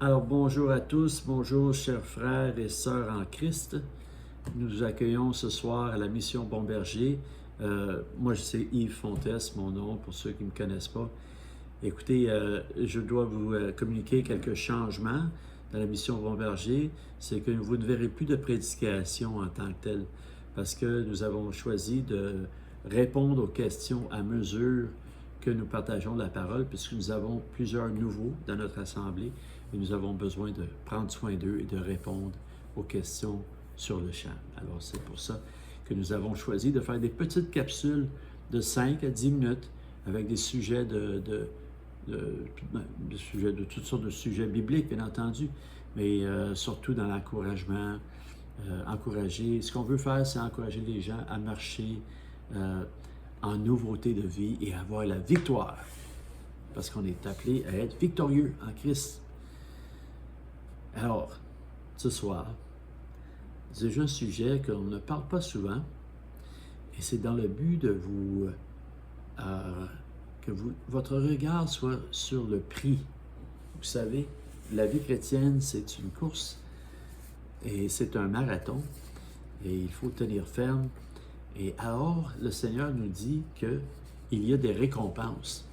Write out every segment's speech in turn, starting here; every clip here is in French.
Alors bonjour à tous, bonjour chers frères et sœurs en Christ. Nous vous accueillons ce soir à la mission Bon Berger. Moi c'est Yves Fontes, mon nom, pour ceux qui ne me connaissent pas. Écoutez, je dois vous communiquer quelques changements dans la mission Bon Berger. C'est que vous ne verrez plus de prédication en tant que telle, parce que nous avons choisi de répondre aux questions à mesure que nous partageons la parole, puisque nous avons plusieurs nouveaux dans notre assemblée et nous avons besoin de prendre soin d'eux et de répondre aux questions sur le champ. Alors c'est pour ça que nous avons choisi de faire des petites capsules de 5 à 10 minutes avec des sujets de toutes sortes de sujets bibliques, bien entendu, mais surtout dans l'encouragement, encourager. Ce qu'on veut faire, c'est encourager les gens à marcher en nouveauté de vie et avoir la victoire, parce qu'on est appelé à être victorieux en Christ. Alors, ce soir, c'est un sujet qu'on ne parle pas souvent, et c'est dans le but de vous votre regard soit sur le prix. Vous savez, la vie chrétienne, c'est une course et c'est un marathon et il faut tenir ferme. Et alors, le Seigneur nous dit qu'il y a des récompenses.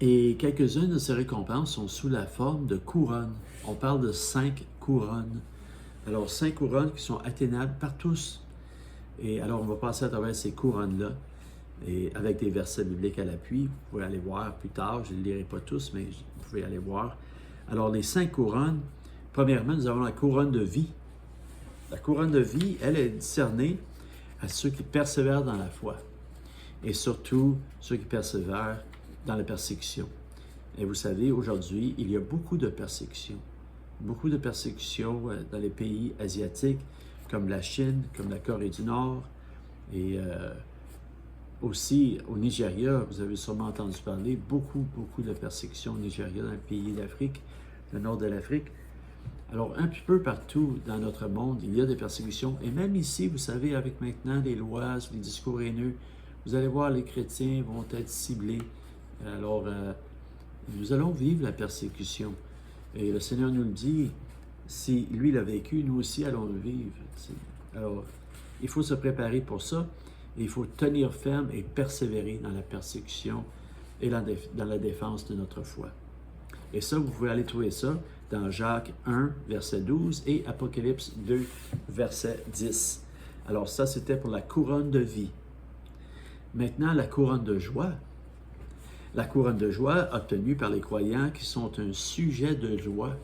Et quelques-unes de ces récompenses sont sous la forme de couronnes. On parle de 5 couronnes. Alors, 5 couronnes qui sont atteignables par tous. Et alors, on va passer à travers ces couronnes-là, et avec des versets bibliques à l'appui. Vous pouvez aller voir plus tard, je ne les lirai pas tous, mais vous pouvez aller voir. Alors, les 5 couronnes, premièrement, nous avons la couronne de vie. La couronne de vie, elle est discernée à ceux qui persévèrent dans la foi, et surtout ceux qui persévèrent dans la persécution. Et vous savez, aujourd'hui, il y a beaucoup de persécutions dans les pays asiatiques, comme la Chine, comme la Corée du Nord, et aussi au Nigeria. Vous avez sûrement entendu parler, beaucoup de persécutions au Nigeria, dans le pays d'Afrique, le nord de l'Afrique. Alors, un petit peu partout dans notre monde, il y a des persécutions. Et même ici, vous savez, avec maintenant les lois, les discours haineux, vous allez voir, les chrétiens vont être ciblés. Alors, nous allons vivre la persécution. Et le Seigneur nous le dit, si lui l'a vécu, nous aussi allons le vivre. Alors, il faut se préparer pour ça. Et il faut tenir ferme et persévérer dans la persécution et dans la défense de notre foi. Et ça, vous pouvez aller trouver ça dans Jacques 1, verset 12 et Apocalypse 2, verset 10. Alors ça, c'était pour la couronne de vie. Maintenant, la couronne de joie. La couronne de joie obtenue par les croyants qui sont un sujet de joie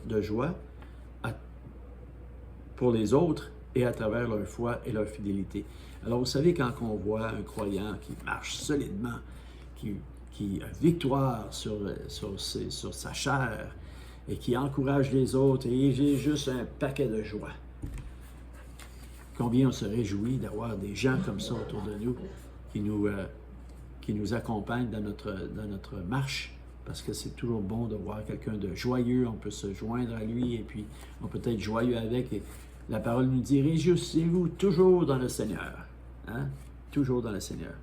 pour les autres et à travers leur foi et leur fidélité. Alors, vous savez, quand on voit un croyant qui marche solidement, qui a victoire sur sa chair et qui encourage les autres, et j'ai juste un paquet de joie. Combien on se réjouit d'avoir des gens comme ça autour de nous qui nous accompagnent dans notre marche, parce que c'est toujours bon de voir quelqu'un de joyeux, on peut se joindre à lui et puis on peut être joyeux avec. Et la parole nous dit, réjouissez-vous toujours dans le Seigneur. Hein? Toujours dans le Seigneur.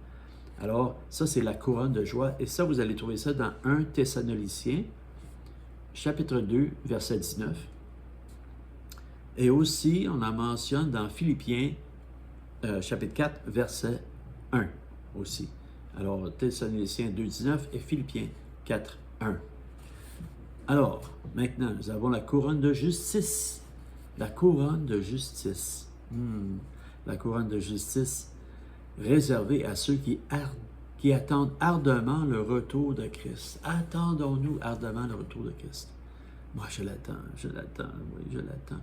Alors, ça, c'est la couronne de joie. Et ça, vous allez trouver ça dans 1 Thessaloniciens, chapitre 2, verset 19. Et aussi, on en mentionne dans Philippiens, chapitre 4, verset 1 aussi. Alors, Thessaloniciens 2, 19 et Philippiens 4, 1. Alors, maintenant, nous avons la couronne de justice. La couronne de justice. La couronne de justice réservée à ceux qui attendent ardemment le retour de Christ. Attendons-nous ardemment le retour de Christ. Moi, je l'attends, oui, je l'attends.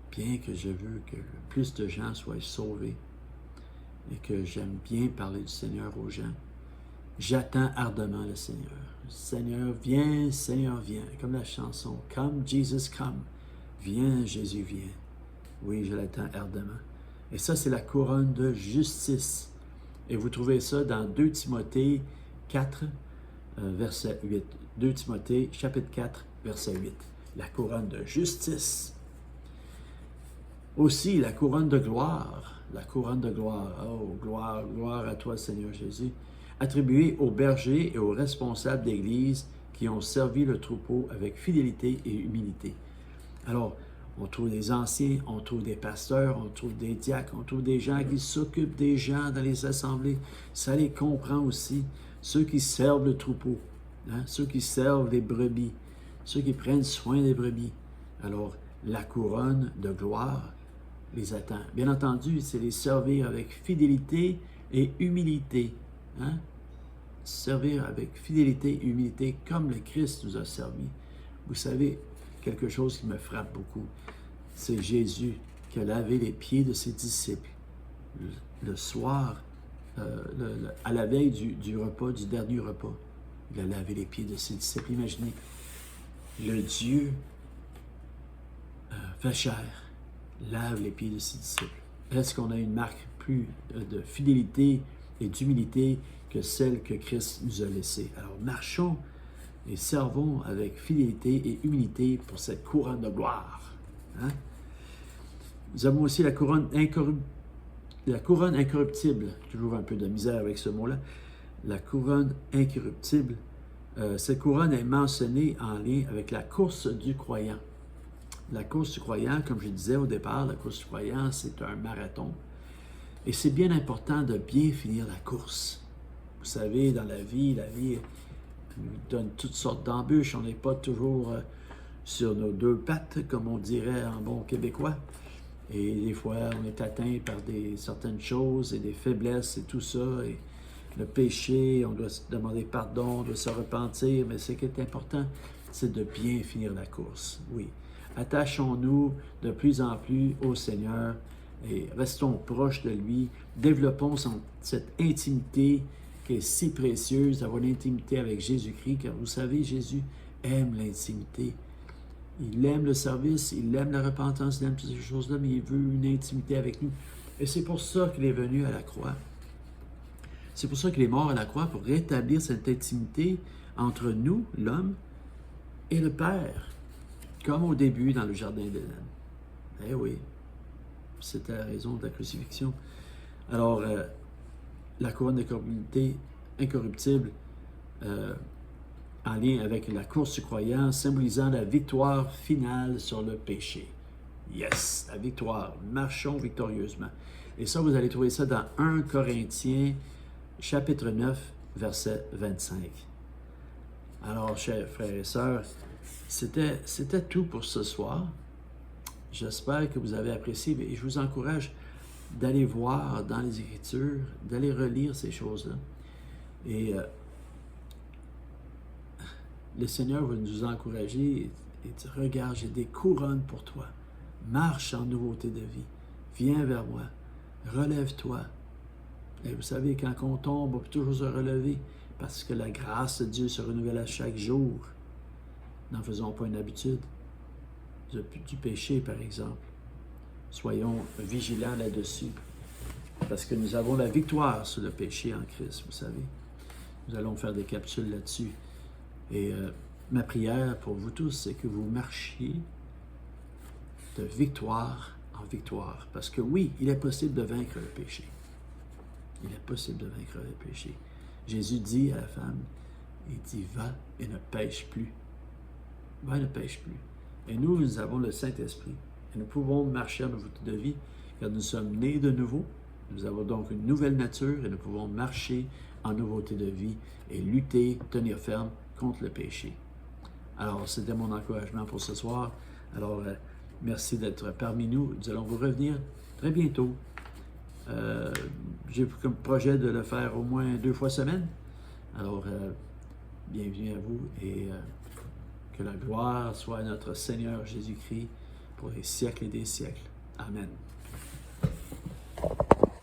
Bien que je veux que le plus de gens soient sauvés et que j'aime bien parler du Seigneur aux gens, j'attends ardemment le Seigneur. Seigneur, viens, comme la chanson. Come, Jesus, come. Viens, Jésus, viens. Oui, je l'attends ardemment. Et ça, c'est la couronne de justice. Et vous trouvez ça dans 2 Timothée 4, verset 8. 2 Timothée, chapitre 4, verset 8. La couronne de justice. Aussi, la couronne de gloire. La couronne de gloire. Oh, gloire à toi, Seigneur Jésus. Attribuée aux bergers et aux responsables d'Église qui ont servi le troupeau avec fidélité et humilité. Alors, on trouve des anciens, on trouve des pasteurs, on trouve des diacres, on trouve des gens qui s'occupent des gens dans les assemblées. Ça les comprend aussi. Ceux qui servent le troupeau, hein, ceux qui servent les brebis, ceux qui prennent soin des brebis. Alors, la couronne de gloire les attend. Bien entendu, c'est les servir avec fidélité et humilité. Hein? Servir avec fidélité et humilité comme le Christ nous a servi. Vous savez, quelque chose qui me frappe beaucoup, c'est Jésus qui a lavé les pieds de ses disciples le soir, à la veille du repas, du dernier repas. Il a lavé les pieds de ses disciples. Imaginez, le Dieu fait chair lave les pieds de ses disciples. Est-ce qu'on a une marque plus de fidélité et d'humilité que celle que Christ nous a laissée? Alors, marchons et servons avec fidélité et humilité pour cette couronne de gloire. Hein? Nous avons aussi la couronne incorruptible. Toujours un peu de misère avec ce mot-là. La couronne incorruptible. Cette couronne est mentionnée en lien avec la course du croyant. La course du croyant, comme je disais au départ, la course du croyant, c'est un marathon. Et c'est bien important de bien finir la course. Vous savez, dans la vie nous donne toutes sortes d'embûches. On n'est pas toujours sur nos deux pattes, comme on dirait en bon québécois. Et des fois, on est atteint par certaines choses et des faiblesses et tout ça. Et le péché, on doit se demander pardon, on doit se repentir. Mais ce qui est important, c'est de bien finir la course. Oui. Attachons-nous de plus en plus au Seigneur et restons proches de lui. Développons cette intimité qui est si précieuse, d'avoir l'intimité avec Jésus-Christ, car vous savez, Jésus aime l'intimité. Il aime le service, il aime la repentance, il aime toutes ces choses-là, mais il veut une intimité avec nous. Et c'est pour ça qu'il est venu à la croix. C'est pour ça qu'il est mort à la croix, pour rétablir cette intimité entre nous, l'homme, et le Père. Comme au début dans le Jardin d'Éden. Eh oui, c'était la raison de la crucifixion. Alors, la couronne incorruptible, en lien avec la course du croyant, symbolisant la victoire finale sur le péché. Yes, la victoire. Marchons victorieusement. Et ça, vous allez trouver ça dans 1 Corinthiens, chapitre 9, verset 25. Alors, chers frères et sœurs, c'était tout pour ce soir. J'espère que vous avez apprécié et je vous encourage d'aller voir dans les Écritures, d'aller relire ces choses-là. Et le Seigneur va nous encourager et dire, regarde, j'ai des couronnes pour toi. Marche en nouveauté de vie. Viens vers moi. Relève-toi. Et vous savez, quand on tombe, on peut toujours se relever parce que la grâce de Dieu se renouvelle à chaque jour. N'en faisons pas une habitude du péché, par exemple. Soyons vigilants là-dessus, parce que nous avons la victoire sur le péché en Christ, vous savez. Nous allons faire des capsules là-dessus. Et ma prière pour vous tous, c'est que vous marchiez de victoire en victoire. Parce que oui, il est possible de vaincre le péché. Il est possible de vaincre le péché. Jésus dit à la femme, il dit, va et ne pêche plus. Va et ne pêche plus. Et nous avons le Saint-Esprit. Et nous pouvons marcher en nouveauté de vie, car nous sommes nés de nouveau. Nous avons donc une nouvelle nature et nous pouvons marcher en nouveauté de vie et lutter, tenir ferme contre le péché. Alors, c'était mon encouragement pour ce soir. Alors, merci d'être parmi nous. Nous allons vous revenir très bientôt. J'ai comme projet de le faire au moins 2 fois semaine. Alors, bienvenue à vous et que la gloire soit à notre Seigneur Jésus-Christ pour les siècles et des siècles. Amen.